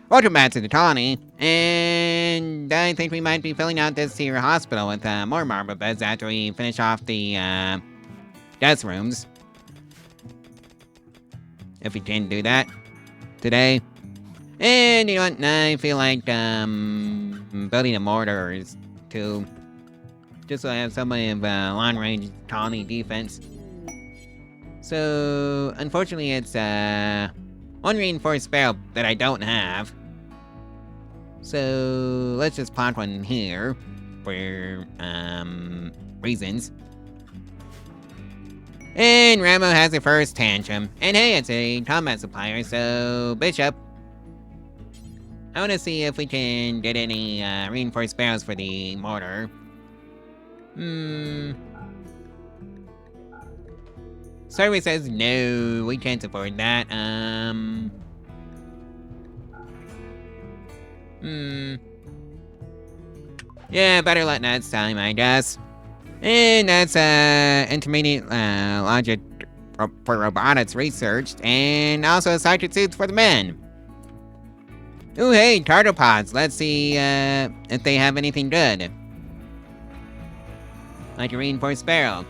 Welcome back to the colony, and I think we might be filling out this here hospital with more marble beds after we finish off the guest rooms. If we can do that today. And you know what, I feel like building a mortar too. Just so I have somebody of long-range colony defense. So, unfortunately, it's one reinforced barrel that I don't have. So, let's just plant one here for reasons. And Rambo has her first tantrum. And hey, it's a combat supplier, so Bishop. I want to see if we can get any reinforced barrels for the mortar. Survey says no, we can't afford that. Yeah, better luck next time, I guess. And that's intermediate logic for robotics researched, and also cyclic suits for the men. Ooh, hey, tartopods. Let's see if they have anything good. Like a reinforced barrel.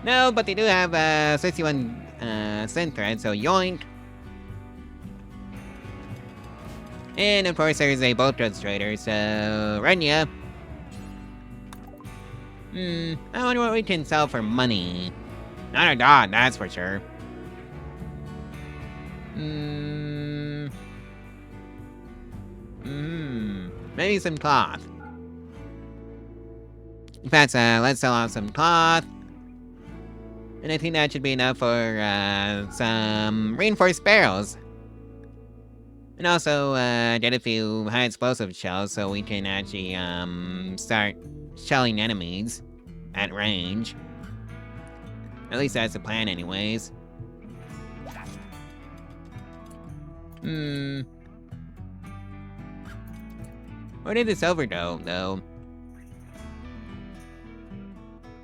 No, but they do have 61 synth thread, so yoink. And of course there's a bolt demonstrator, so run ya. I wonder what we can sell for money. Not a dog, that's for sure. Maybe some cloth. In fact, let's sell off some cloth. And I think that should be enough for some reinforced barrels. And also get a few high explosive shells so we can actually start shelling enemies at range. At least that's the plan anyways. Where did the silver go, though?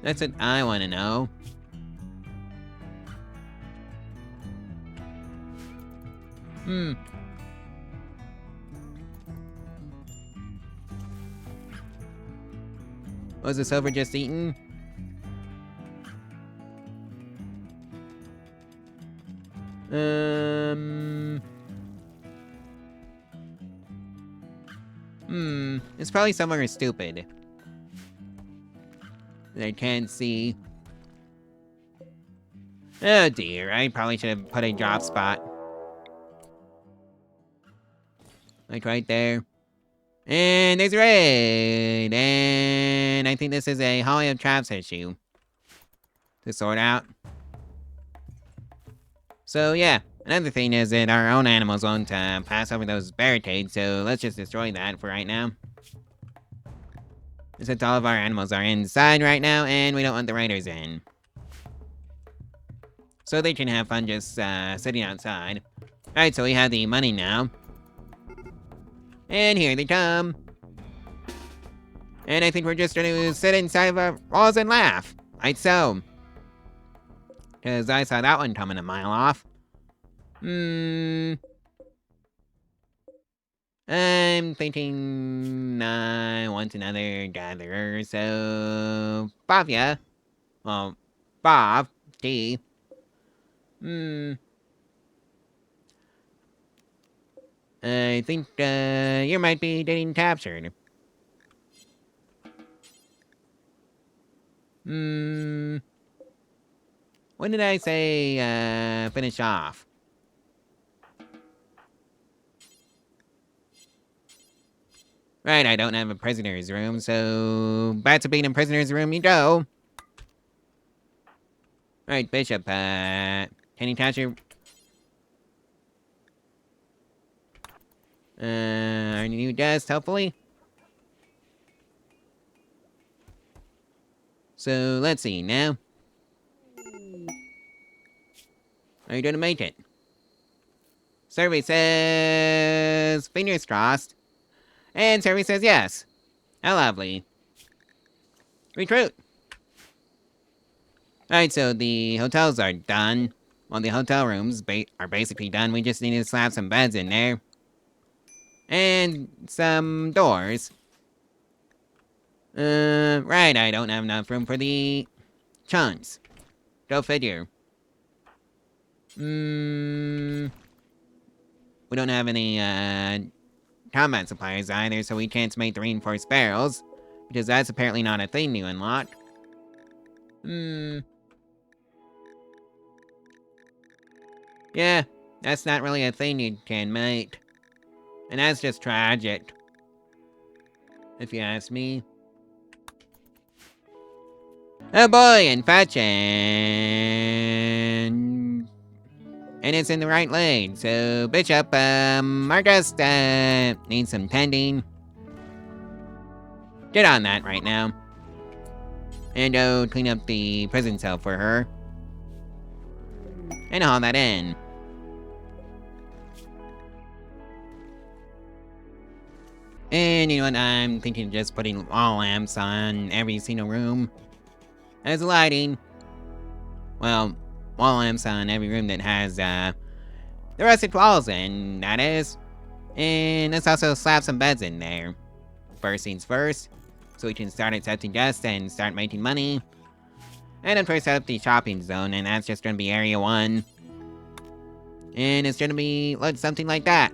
That's what I want to know. Was the silver just eaten? It's probably somewhere stupid that I can't see. Oh dear, I probably should have put a drop spot. Like right there. And there's a raid! And I think this is a Holly of Traps issue to sort out. So yeah, another thing is that our own animals won't pass over those barricades, so let's just destroy that for right now. Since all of our animals are inside right now, and we don't want the raiders in. So they can have fun just sitting outside. Alright, so we have the money now. And here they come. And I think we're just going to sit inside of our walls and laugh. Like so. Because I saw that one coming a mile off. I'm thinking I want another gatherer, so... Bavia. Well, Bob. T. I think you might be getting captured. When did I say finish off? Right, I don't have a prisoner's room, so back to being in prisoner's room you go. Alright, Bishop, can you catch your... our new guest, hopefully? So, let's see, now. Are you gonna make it? Survey says... fingers crossed. And survey says yes. How lovely. Recruit. Alright, so the hotels are done. Well, the hotel rooms are basically done. We just need to slap some beds in there. And some doors. Right, I don't have enough room for the chunks. Go figure. We don't have any, combat supplies either, so we can't make the reinforced barrels. Because that's apparently not a thing you unlock. Yeah, that's not really a thing you can make. And that's just tragic. If you ask me. Oh boy, and fetching. And it's in the right lane, so Bishop, our guest, needs some tending. Get on that right now. And go clean up the prison cell for her. And haul that in. And you know what, I'm thinking of just putting wall lamps on every single room. As lighting. Well, wall lamps on every room that has, the rusted walls in, that is. And let's also slap some beds in there. First things first, so we can start accepting guests and start making money. And of course set up the shopping zone, and that's just gonna be area 1. And it's gonna be something like that.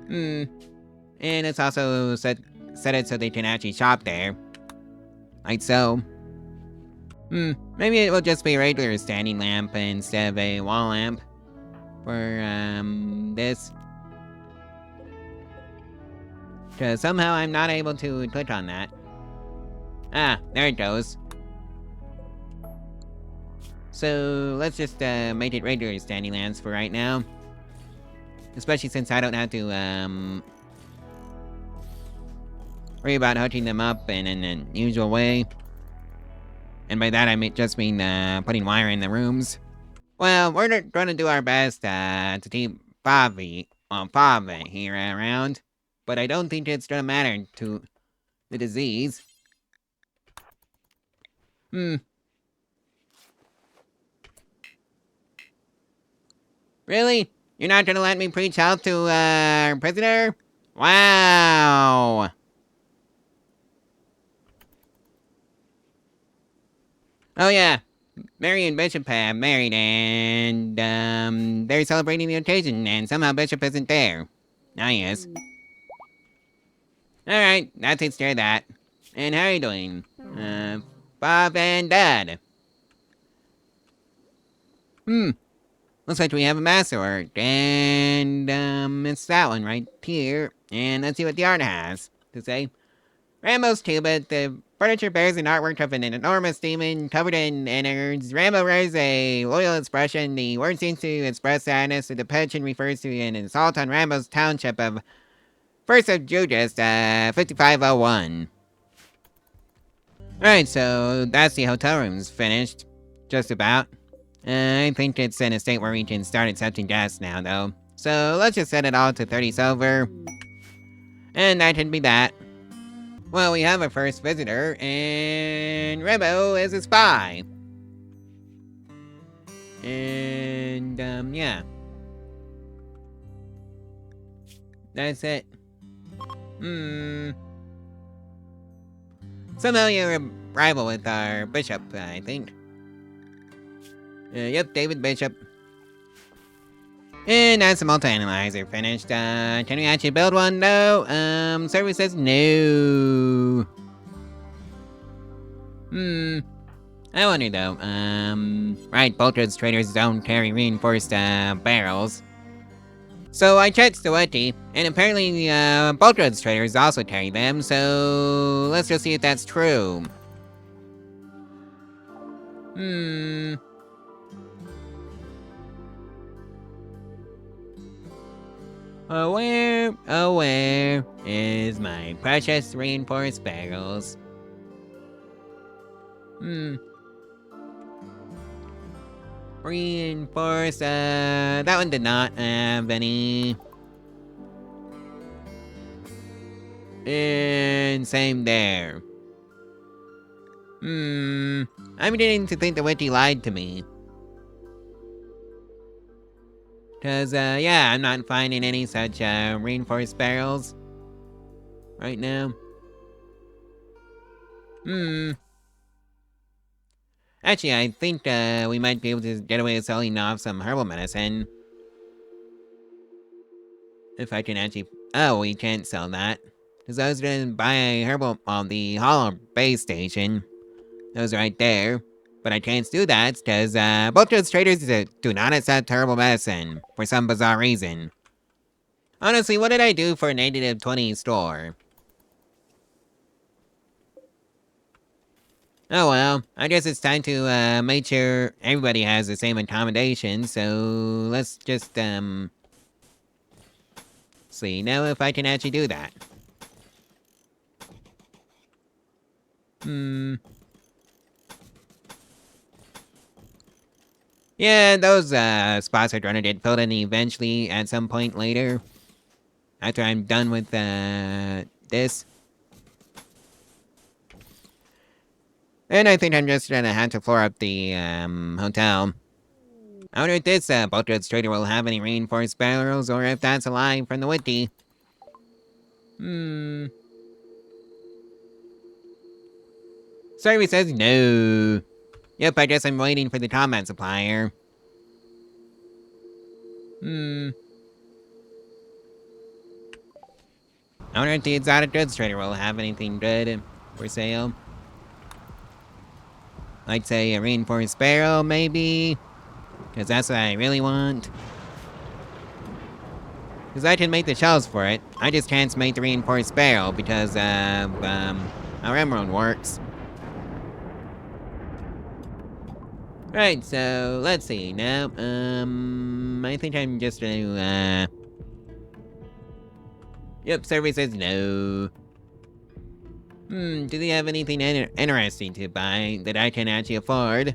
And it's also set it so they can actually shop there. Like so. Maybe it will just be a regular standing lamp instead of a wall lamp. For, this. Because somehow I'm not able to click on that. Ah, there it goes. So, let's just, make it regular standing lamps for right now. Especially since I don't have to, worry about hooking them up in an unusual way. And by that I just mean, putting wire in the rooms. Well, we're gonna do our best, to keep Bobby here around. But I don't think it's gonna matter to the disease. Really? You're not gonna let me preach health to, our prisoner? Wow! Oh yeah, Mary and Bishop have married, and, they're celebrating the occasion, and somehow Bishop isn't there. Now he is. Alright, that takes care of that. And how are you doing? Bob and Dad. Looks like we have a master art, and, it's that one right here. And let's see what the art has to say. Rambo's Cubit, the furniture bears an artwork of an enormous demon covered in innards. Rambo wears a loyal expression. The word seems to express sadness. The depiction refers to an assault on Rambo's township of 1st of Judas, 5501. Alright, so that's the hotel rooms finished. Just about. I think it's in a state where we can start accepting guests now, though. So let's just set it all to 30 silver. And that should be that. Well, we have our first visitor, and Rambo is a spy. And, yeah. That's it. Somehow you're a rival with our bishop, I think. Yep, David Bishop. And that's the multi-analyzer finished. Can we actually build one though? Survey says no. I wonder though. Right, Boltridge traders don't carry reinforced, barrels. So I checked the wiki, and apparently, Boltridge traders also carry them, so let's just see if that's true. Where is my precious reinforced barrels? Reinforced, that one did not have any. And same there. I'm beginning to think the witchy lied to me. Cause, yeah, I'm not finding any such, reinforced barrels right now. Actually, I think, we might be able to get away with selling off some herbal medicine. If I can actually... Oh, we can't sell that. Because I was gonna buy a herbal on the Hollow Base Station. Those right there. But I can't do that because both those traders do not accept herbal medicine for some bizarre reason. Honestly, what did I do for a -20 store? Oh well, I guess it's time to make sure everybody has the same accommodation, so let's just see now if I can actually do that. Yeah, those spots are gonna get filled in eventually at some point later. After I'm done with this. And I think I'm just gonna have to floor up the hotel. I wonder if this bulkhead trader will have any reinforced barrels or if that's a lie from the wiki. Survey says no. Yep, I guess I'm waiting for the combat supplier. I wonder if the exotic goods trader will have anything good for sale. Like, say, a reinforced barrel, maybe? Because that's what I really want. Because I can make the shells for it. I just can't make the reinforced barrel because, how Emerald works. Right, so, let's see, now, I think I'm just gonna, Yep, survey says no. Do they have anything interesting to buy that I can actually afford?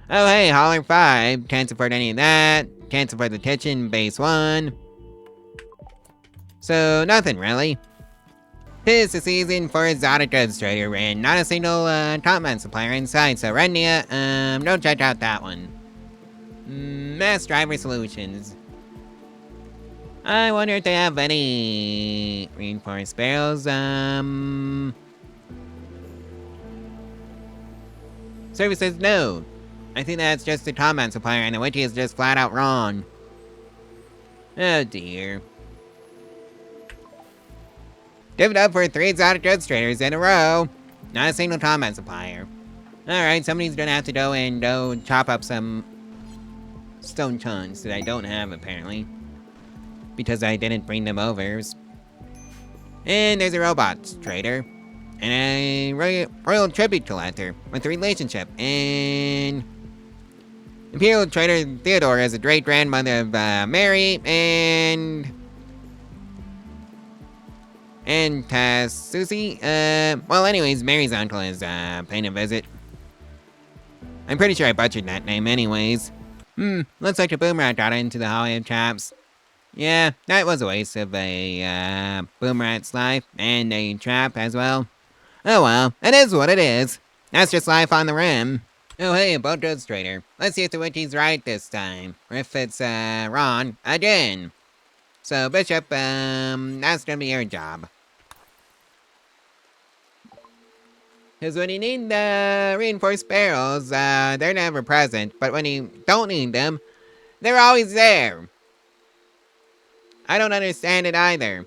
Oh hey, Holler 5, can't support any of that. Can't support the kitchen, base 1. So, nothing really. 'Tis the season for exotic goods trader and not a single combat supplier inside, so Rendia, don't check out that one. Mass Driver Solutions. I wonder if they have any reinforced barrels, Service says no. I think that's just the combat supplier and the wiki is just flat out wrong. Oh dear. Give it up for 3 exotic goods traders in a row. Not a single combat supplier. Alright, somebody's gonna have to go and chop up some stone chunks that I don't have apparently. Because I didn't bring them over. And there's a robots trader. And a royal tribute collector with a relationship. And Imperial trader Theodore is a great grandmother of Mary and Susie. Well anyways, Mary's uncle is paying a visit. I'm pretty sure I butchered that name anyways. Looks like a boomerang got into the hallway of traps. Yeah, that was a waste of a boomerang's life and a trap as well. Oh well, it is what it is. That's just life on the rim. Oh hey, boat goods trader. Let's see if the wiki's right this time. Or if it's wrong again. So Bishop, that's gonna be your job. Cause when you need the reinforced barrels, they're never present. But when you don't need them, they're always there. I don't understand it either.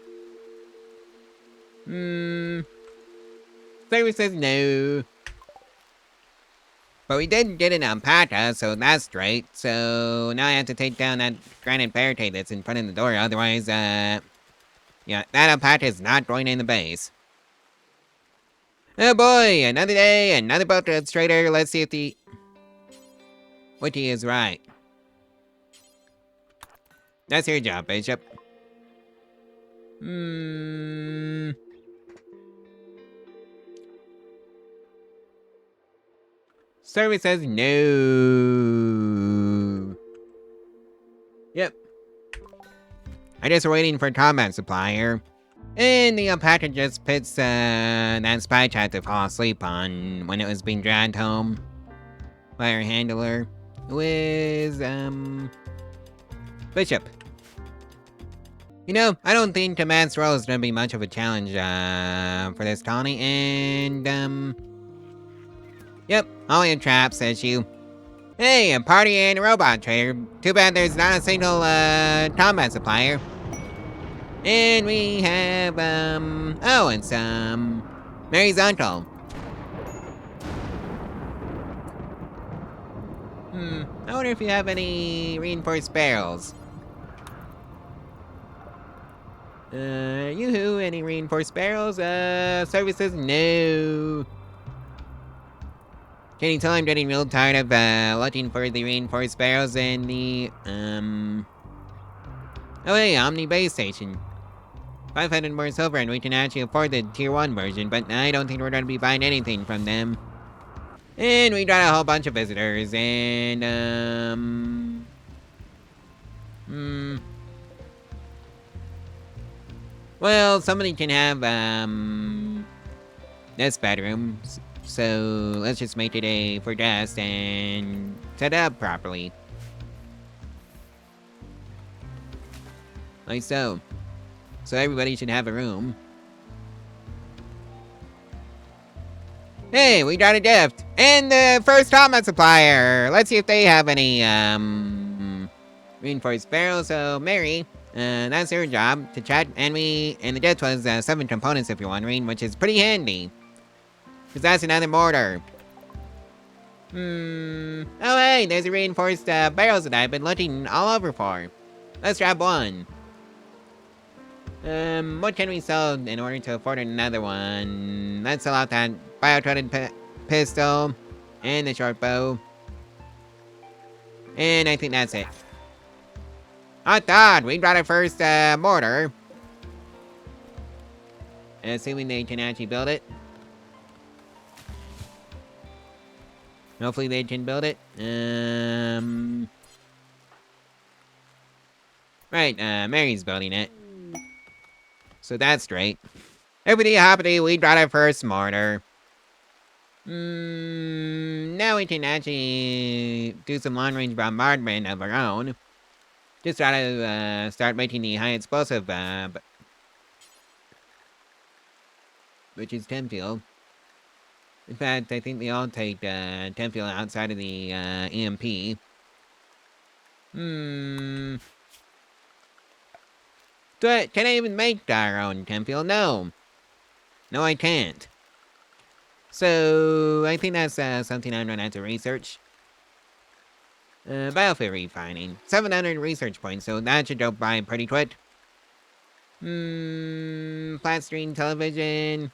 Service says no. But we did get an alpaca, so that's great. So now I have to take down that granite barricade that's in front of the door. Otherwise, yeah, that alpaca is not going in the base. Oh boy, another day, another boat trader. Let's see if the wiki is right. That's your job, Bishop. Service says no. Yep. I guess we're waiting for a combat supplier. And the alpaca just puts that spy chat to fall asleep on when it was being dragged home by our handler, who is Bishop. You know, I don't think Command's role is gonna be much of a challenge, for this colony, and, yep, only a trap, says you. Hey, a party and a robot trader. Too bad there's not a single, combat supplier. And we have, oh, it's, Mary's uncle. I wonder if you have any reinforced barrels. Yoo-hoo, any reinforced barrels? Services? No. Can you tell I'm getting real tired of, looking for the reinforced barrels in the, oh hey, Omni Base Station. 500 more silver and we can actually afford the Tier 1 version, but I don't think we're gonna be buying anything from them. And we got a whole bunch of visitors, and, well, somebody can have, this bedroom. So let's just make it a for guests and set it up properly. Like so. So everybody should have a room. Hey, we got a gift! And the first combat supplier! Let's see if they have any, reinforced barrels. So, Mary, that's her job, to chat. And the gift was, 7 components if you're wondering, which is pretty handy. Because that's another mortar. Oh hey, there's a reinforced, barrels that I've been looking all over for. Let's grab one. What can we sell in order to afford another one? Let's sell out that bio-coated pistol and the short bow. And I think that's it. Hot dog, we got our first mortar. Assuming they can actually build it. Hopefully they can build it. Right, Mary's building it. So that's great. Everybody happy, we got our first mortar. Now we can actually do some long-range bombardment of our own. Just gotta start making the high explosive, which is Temfield. In fact, I think they all take Temfield outside of the EMP. Can I even make our own Temfield? No. No, I can't. So, I think that's something I'm gonna have to research. Biofuel refining. 700 research points, so that should go by pretty quick. Flat screen television.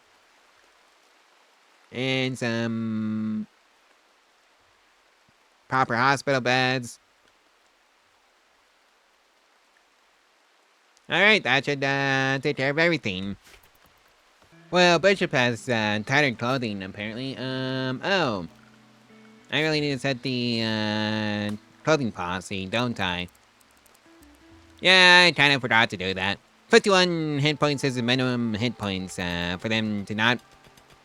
And some proper hospital beds. Alright, that should take care of everything. Well, Bishop has tattered clothing, apparently. Oh. I really need to set the clothing policy, don't I? Yeah, I kind of forgot to do that. 51 hit points is the minimum hit points for them to not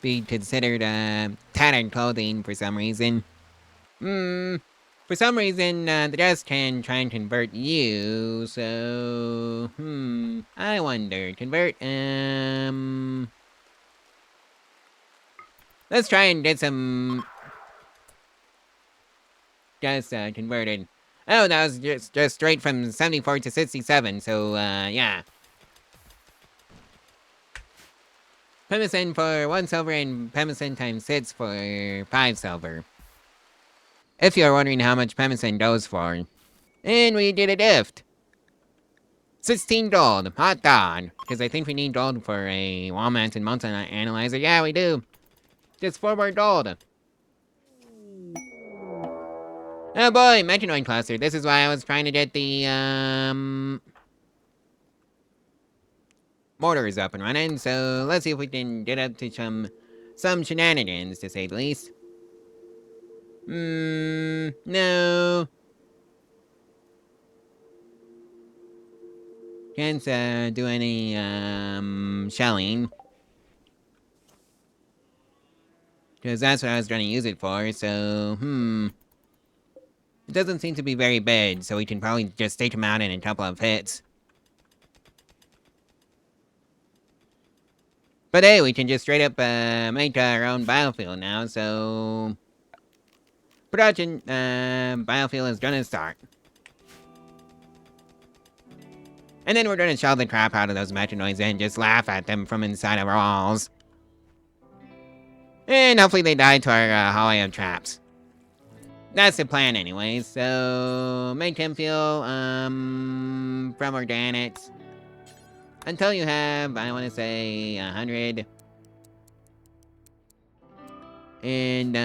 be considered tattered clothing for some reason. For some reason, the guest can try and convert you, so... I wonder. Convert, let's try and get some... guests converted. Oh, that was just straight from 74 to 67, so, yeah. Pemicin for 1 silver and Pemicin times 6 for 5 silver. If you're wondering how much Pemicin goes for. And we did a gift. 16 gold. Hot dog. Because I think we need gold for a wall-mounted multi-analyzer. Yeah, we do. Just 4 more gold. Oh boy, Mechanoid cluster. This is why I was trying to get the, mortars up and running. So let's see if we can get up to some shenanigans, to say the least. No. Can't, do any, shelling. Because that's what I was trying to use it for, so, It doesn't seem to be very big, so we can probably just take him out in a couple of hits. But hey, we can just straight up make our own biofuel now, so... Production biofuel is gonna start. And then we're gonna shell the crap out of those Mechanoids and just laugh at them from inside our walls. And hopefully they die to our hallway of traps. That's the plan anyway, so... Make him feel, from organics. Until you have, I want to say, 100. And,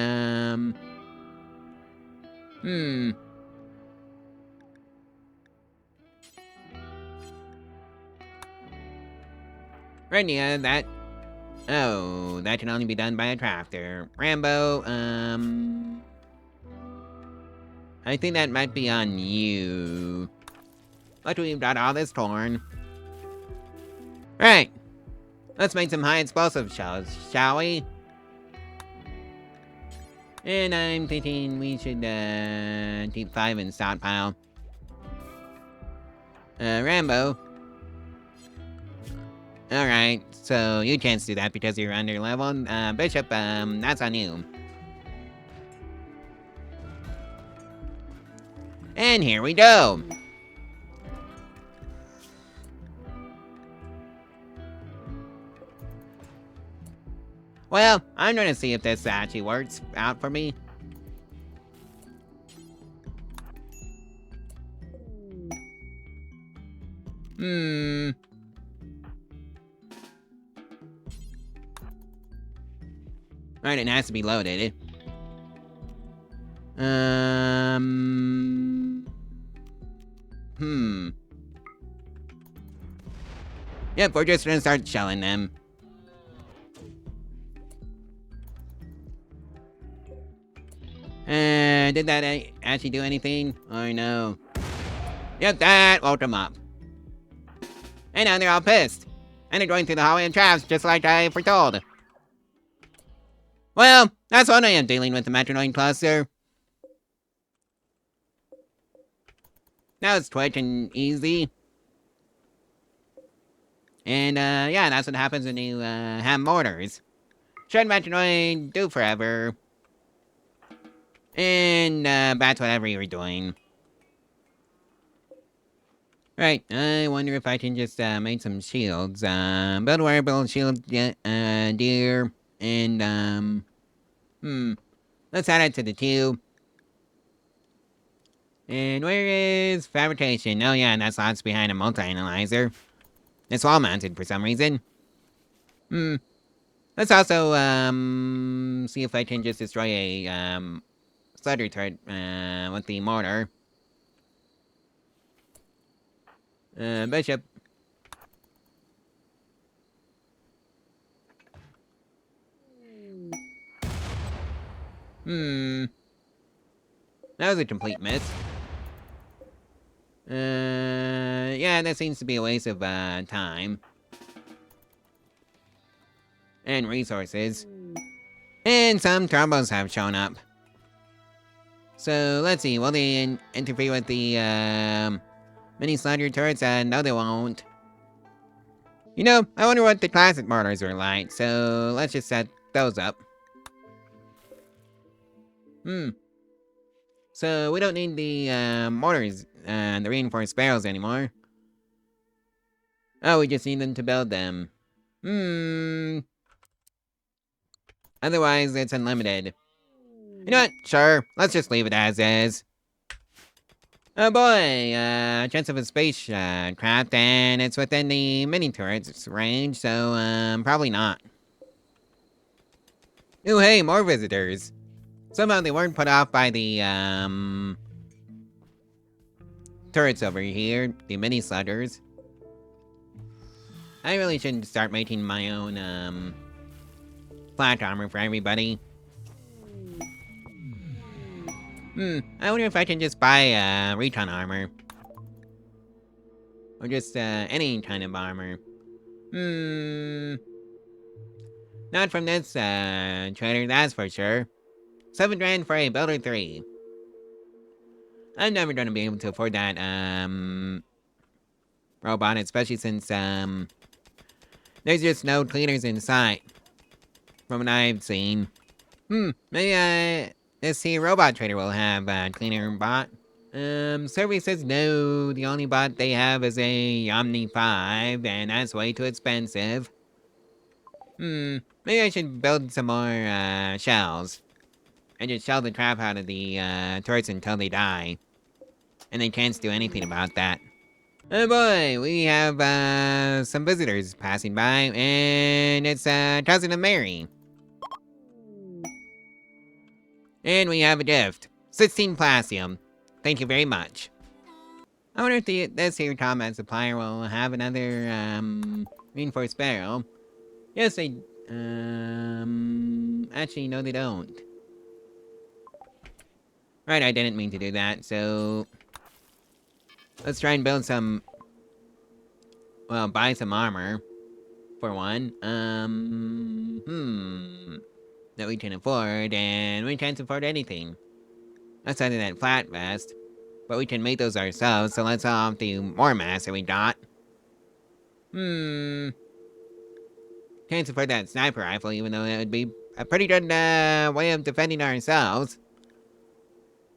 Right, yeah, that... Oh, that can only be done by a crafter. Rambo, I think that might be on you. But we've got all this corn. Right. Let's make some high explosive shells, shall we? And I'm thinking we should, keep 5 in stockpile. Rambo. Alright, so you can't do that because you're under level. Bishop, that's on you. And here we go. Well, I'm gonna see if this actually works out for me. Right, it has to be loaded. Yep, we're just gonna start shelling them. Did that actually do anything? Oh no. Yep, that woke them up. And now they're all pissed. And they're going through the hallway and traps just like I foretold. Well, that's one way of dealing with the Mechanoid cluster. Now it's quick and easy. And, yeah, that's what happens when you, have mortars. Should Mechanoid do forever. And, that's whatever you were doing. Right, I wonder if I can just, make some shields. Build a wearable shield, deer. And, let's add it to the tube. And where is fabrication? Oh yeah, that's lots behind a multi-analyzer. It's wall mounted for some reason. Let's also, see if I can just destroy a, sludder turret, with the mortar. Bishop. That was a complete miss. Yeah, that seems to be a waste of, time. And resources. And some turbos have shown up. So, let's see, will they interfere with the, mini sludger turrets? No, they won't. You know, I wonder what the classic mortars are like, so let's just set those up. So, we don't need the, mortars, the reinforced barrels anymore. Oh, we just need them to build them. Otherwise, it's unlimited. You know what? Sure, let's just leave it as is. Oh boy, chance of a space craft, and it's within the mini turret's range, so, probably not. Ooh, hey, more visitors. Somehow they weren't put off by the, turrets over here, the mini sluggers. I really shouldn't start making my own, flat armor for everybody. I wonder if I can just buy, recon armor. Or just, any kind of armor. Not from this, trader, that's for sure. 7 grand for a Builder 3. I'm never gonna be able to afford that, robot, especially since, there's just no cleaners in sight. From what I've seen. Maybe, this here robot trader will have a cleaner bot. Survey says no, the only bot they have is a Omni 5, and that's way too expensive. Maybe I should build some more, shells. And just shell the crap out of the, turrets until they die. And they can't do anything about that. Oh boy, we have, some visitors passing by, and it's, cousin of Mary. And we have a gift. 16 Plastium. Thank you very much. I wonder if this here combat supplier will have another, reinforced barrel. Yes, they, actually, no they don't. Right, I didn't mean to do that, so... Let's try and build some... Well, buy some armor. For one. That we can afford, and we can't afford anything. Outside of that flat vest. But we can make those ourselves, so let's off the more mass that we got. Can't afford that sniper rifle, even though it would be a pretty good, way of defending ourselves.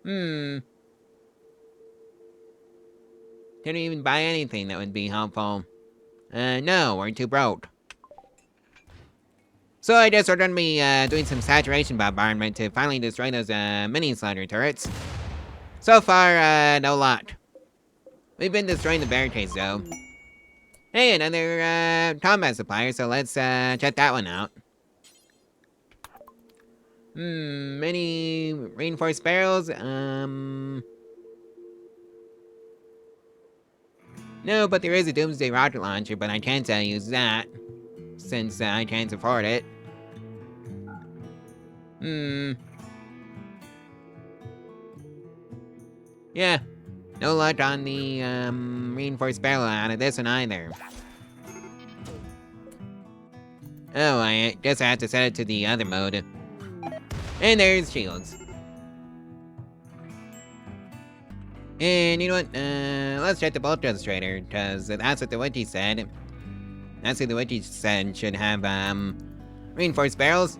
Can we even buy anything that would be helpful? No, we're too broke. So I guess we're gonna be, doing some saturation bombardment to finally destroy those, mini slaughter turrets. So far, no luck. We've been destroying the barricades, though. Hey, another, combat supplier, so let's, check that one out. Many reinforced barrels, No, but there is a Doomsday rocket launcher, but I can't, use that. Since, I can't afford it. Yeah. No luck on the, reinforced barrel out of this one either. Oh, I guess I have to set it to the other mode. And there's shields. And you know what, let's check the bolt demonstrator, because that's what the witchy said. That's what the witchy said should have, reinforced barrels.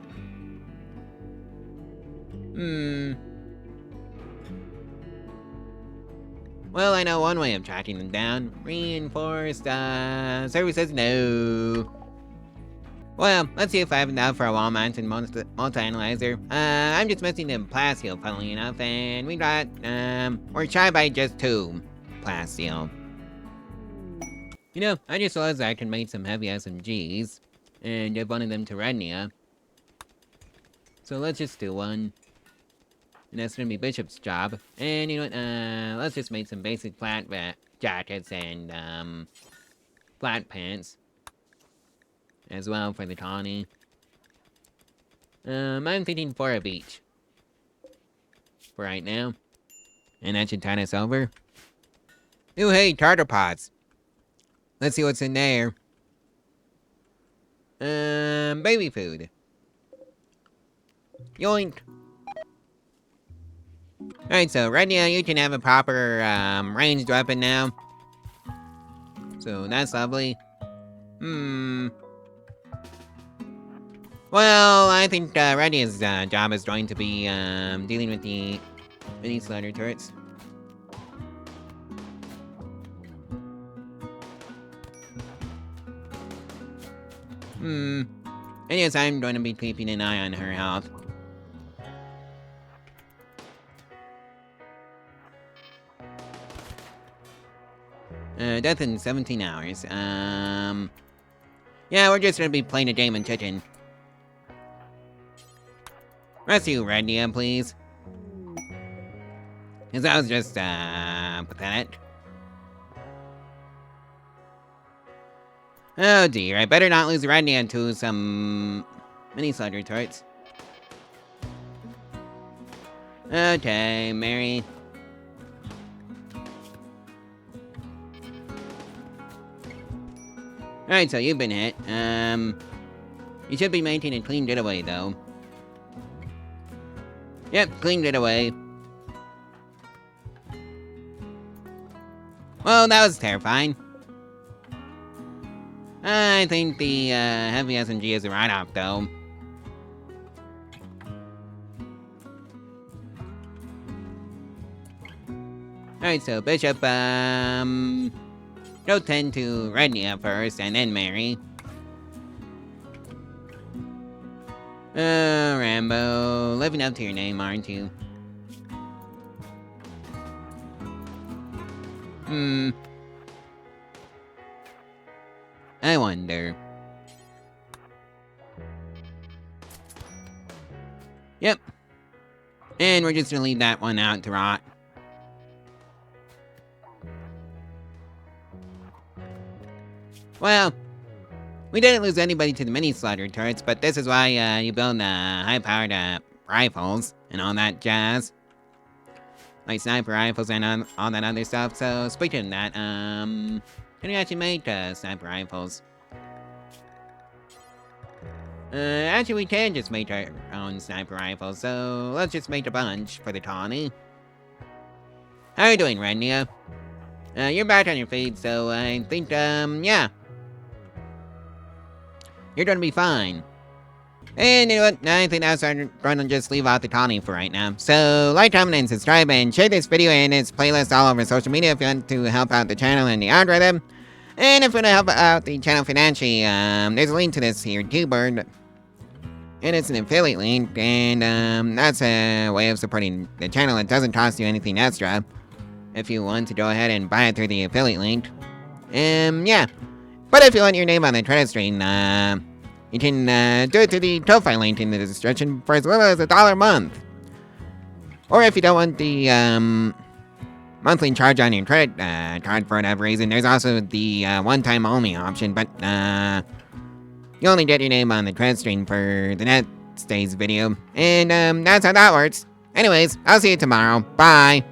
Well, I know one way of tracking them down. Reinforced, server says no. Well, let's see if I have enough for a wall-mounted multi-analyzer. I'm just missing the plasteel, funnily enough, and we got, we're shy by just 2 plasteel. You know, I just realized I can make some heavy SMGs, and give one of them to Rednia. So let's just do one. And that's gonna be Bishop's job. And you know what, let's just make some basic flat jackets and, flat pants. As well for the colony. I'm thinking 4 of each. For right now. And that should tide us over. Ooh, hey, tartar pots. Let's see what's in there. Baby food. Yoink. Alright, so right now you can have a proper, ranged weapon now. So that's lovely. Well, I think, Redia's, job is going to be, dealing with the mini slaughter turrets. And yes, I'm going to be keeping an eye on her health. Death in 17 hours. Yeah, we're just gonna be playing a game in chicken. Rescue Redia, please. Cause that was just, pathetic. Oh dear, I better not lose Redia to some mini slaughter turrets. Okay, Mary. Alright, so you've been hit. You should be maintaining a clean getaway, though. Yep, clean getaway. Well, that was terrifying. I think the heavy SMG is a write-off, though. Alright, so Bishop, go 10 to Rednia first, and then Mary. Rambo, living up to your name, aren't you? I wonder. Yep. And we're just gonna leave that one out to rot. Well, we didn't lose anybody to the mini slaughter turrets, but this is why you build high-powered rifles and all that jazz. Like sniper rifles and all that other stuff. So speaking of that, can you actually make sniper rifles? Actually we can just make our own sniper rifles, so let's just make a bunch for the colony. How are you doing, Rednia? You're back on your feet, so I think, yeah. You're gonna be fine. And you know what, I think that's I'm gonna just leave out the colony for right now. So, like, comment, and subscribe, and share this video and its playlist all over social media if you want to help out the channel and the algorithm. And if you want to help out the channel financially, there's a link to this here, Tuber. And it's an affiliate link, and that's a way of supporting the channel. It doesn't cost you anything extra if you want to go ahead and buy it through the affiliate link. Yeah. But if you want your name on the credit stream, you can do it through the Ko-Fi link in the description for as little as $1 a month. Or if you don't want the monthly charge on your credit card for whatever reason, there's also the one-time only option, but you only get your name on the credit stream for the next day's video. And that's how that works. Anyways, I'll see you tomorrow. Bye.